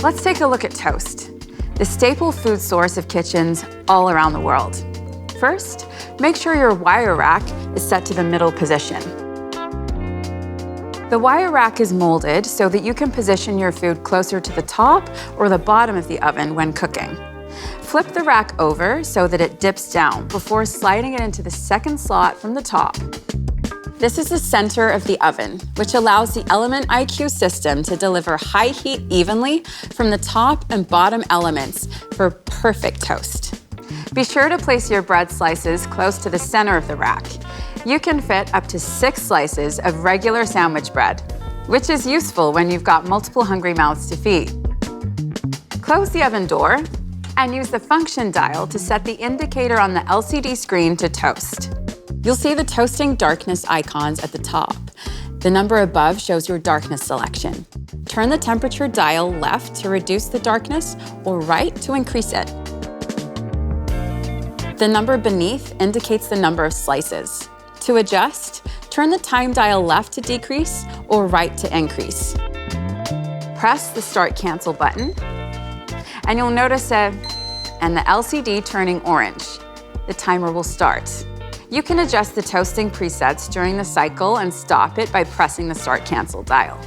Let's take a look at toast, the staple food source of kitchens all around the world. First, make sure your wire rack is set to the middle position. The wire rack is molded so that you can position your food closer to the top or the bottom of the oven when cooking. Flip the rack over so that it dips down before sliding it into the second slot from the top. This is the center of the oven, which allows the Element IQ system to deliver high heat evenly from the top and bottom elements for perfect toast. Be sure to place your bread slices close to the center of the rack. You can fit up to 6 slices of regular sandwich bread, which is useful when you've got multiple hungry mouths to feed. Close the oven door and use the function dial to set the indicator on the LCD screen to toast. You'll see the toasting darkness icons at the top. The number above shows your darkness selection. Turn the temperature dial left to reduce the darkness or right to increase it. The number beneath indicates the number of slices. To adjust, turn the time dial left to decrease or right to increase. Press the Start Cancel button, and you'll notice the LCD turning orange. The timer will start. You can adjust the toasting presets during the cycle and stop it by pressing the Start Cancel dial.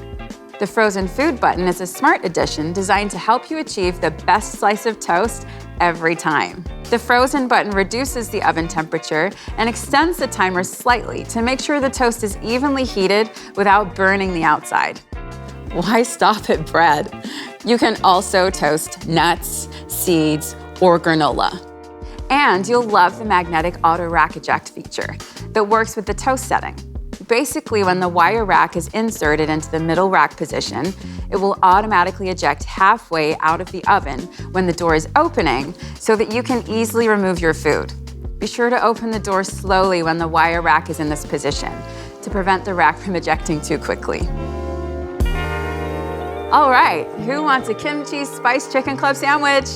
The Frozen Food button is a smart addition designed to help you achieve the best slice of toast every time. The Frozen button reduces the oven temperature and extends the timer slightly to make sure the toast is evenly heated without burning the outside. Why stop at bread? You can also toast nuts, seeds, or granola. And you'll love the magnetic auto rack eject feature that works with the toast setting. Basically, when the wire rack is inserted into the middle rack position, it will automatically eject halfway out of the oven when the door is opening so that you can easily remove your food. Be sure to open the door slowly when the wire rack is in this position to prevent the rack from ejecting too quickly. All right, who wants a kimchi spice chicken club sandwich?